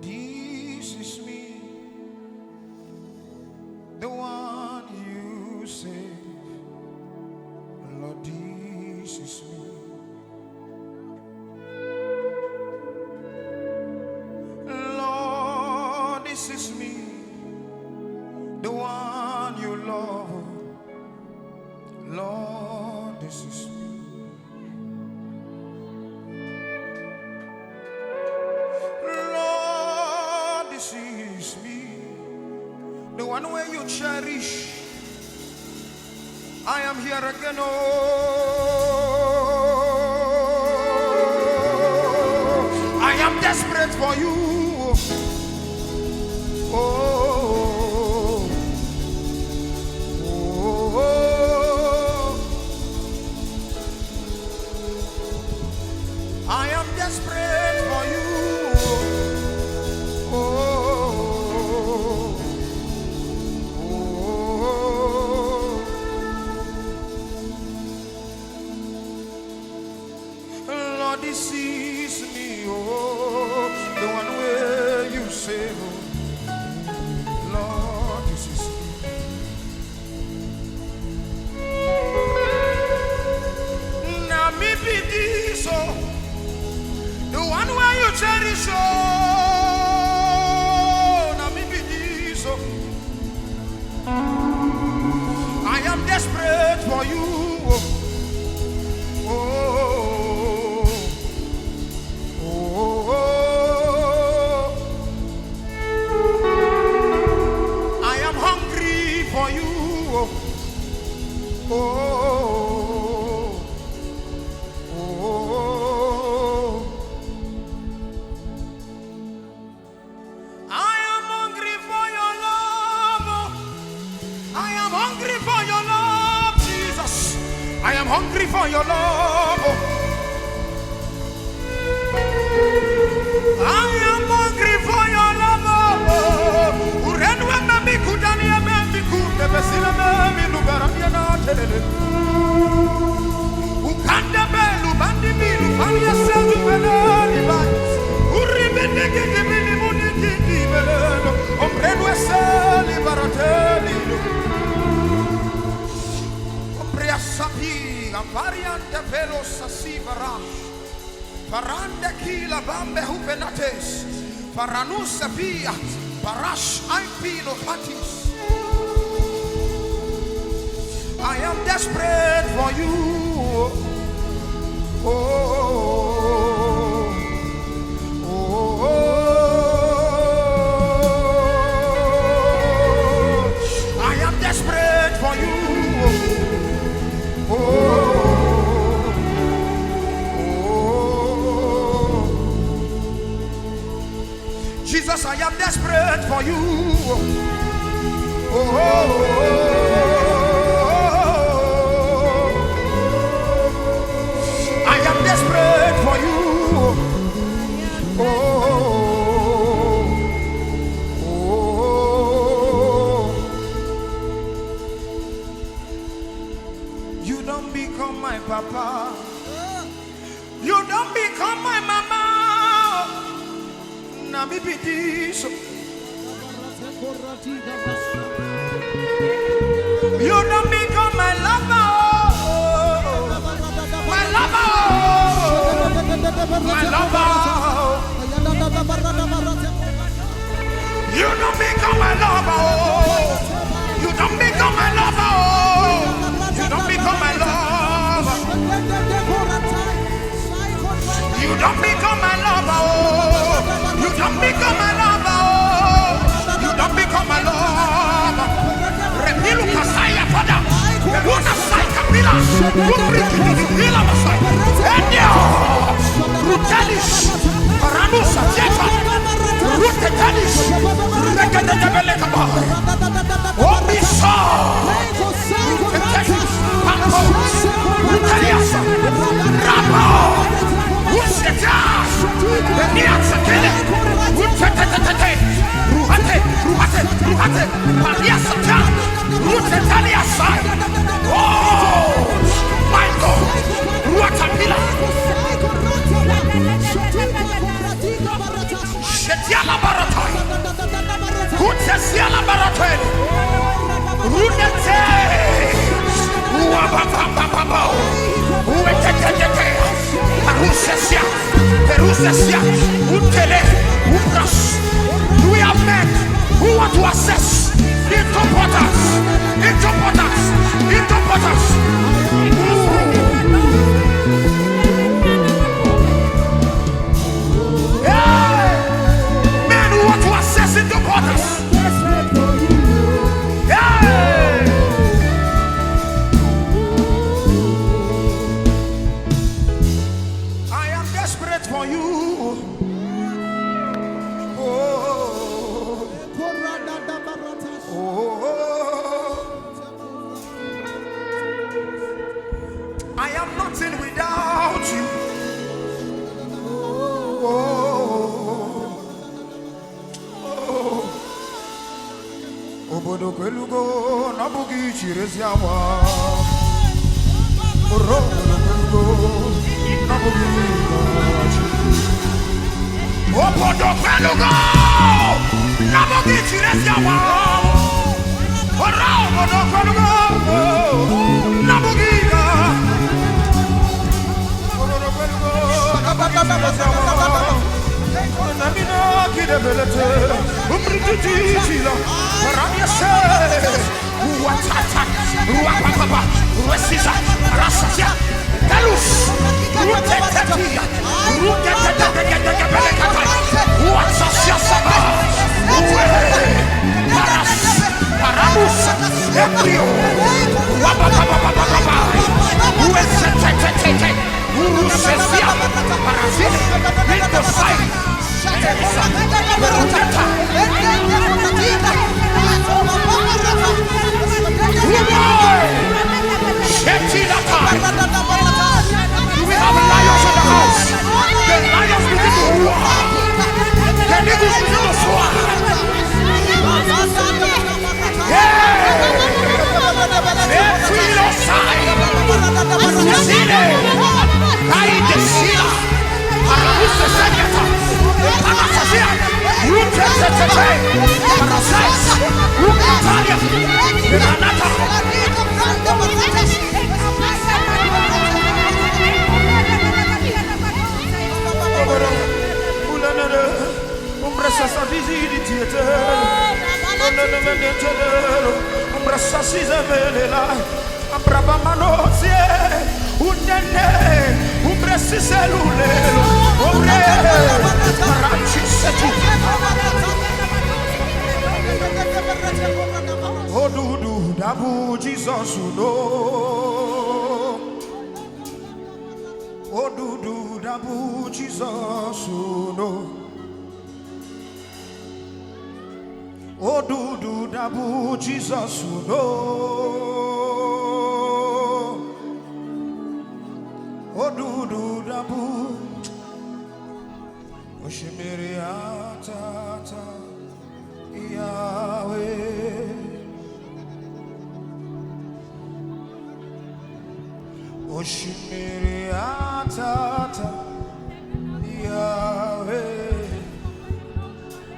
Lord, this is me, the one you save. Lord, this is me. Lord, this is me, the one you love. Lord, this is me. Lord, this is me, the one where you cherish. I am here again, oh, I am desperate for you, oh, oh, oh. I am desperate for you, oh, oh. Lord, this is me, oh, the one where you say, oh, Lord, this is me. Now me be this, oh, the one where you cherish, oh, now me be this, oh. I am desperate for you, oh, oh, oh, oh. I am hungry for you, oh, oh. I am hungry for your love. I am hungry for your love. Urenwe memi kudani memi kude besile memi lugarabia na telele. Ukande belu bandi bilu fani yasedu belani bai. Uribende kiti bili muni kiti beleno. Omrenwe seli barateli. Sapi, variante velo sasi varash, varande kila bambe huvenates, varanus sapia, varash aipino fatis. I am desperate for you, oh, oh, oh, oh. I am desperate for you. Oh, oh, Jesus, I am desperate for you. Oh, I am desperate for you. Oh, you don't become my papa. You don't become my mama. Na mi this. You don't become my lover. My lover. My lover. You don't become my lover. You don't become my lover. You don't become my lover. You don't become my lover. You don't become my lover. You don't become my lover. Repilu kasaya pada. Una sai kapila. Kupri kila masai. Enyo. Rutalish. Paranu sajeta. Rutalish. Rekada jabele kaba. Obisa. Rutalish. Pako. Rutalias. Rabo. Ushetash. Beniatsa kele. Rutetetetete. Ruhate. Ruhate. Ruhate. Paliasa ta. Rutetaliasa. Oh, my God. Ruatapila. Shetiala bara. Do we have men who want to access into portals? Into portals? Into portals? Yeah. Men who want to access into portals. Yeah. I am desperate for you. I am nothing without you. Obodo kwelugo nabugi chiresiawa. Obodo kwelugo nabugi chiresiawa. Obodo kwelugo nabugi. We have lions in the house. The lions begin to roar. The eagles begin to soar. Odudu dabu Jesus uno. Odudu dabu Jesus uno. Odudu dabu Jesus uno. Odudu dabu Oshimiri atata Yahweh. Oshimiri atata Yahweh.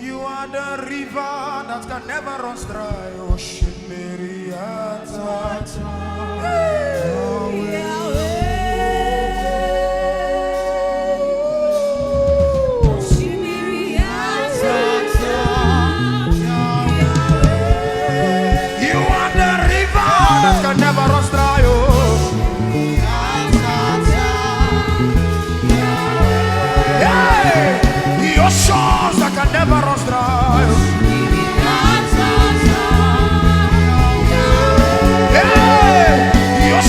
You are the river that can never run dry. Oshimiri atata Yahweh. Never run dry, yeah. Your shores that can never run dry, yeah. Your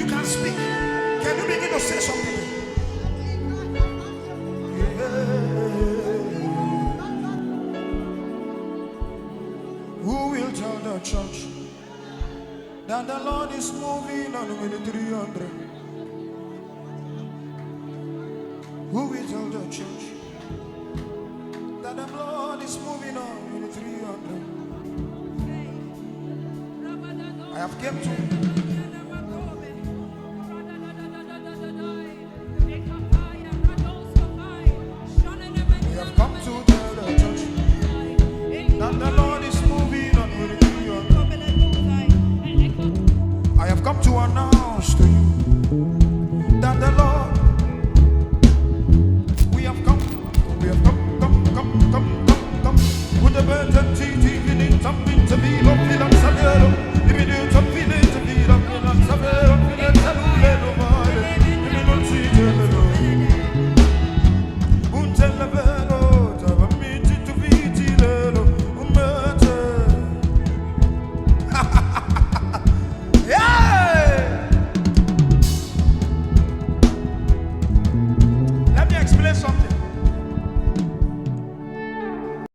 you can speak, can you begin to say something? Who will tell the church that the Lord is moving on with 300? Who will tell the church that the Lord is moving on with 300? I have came to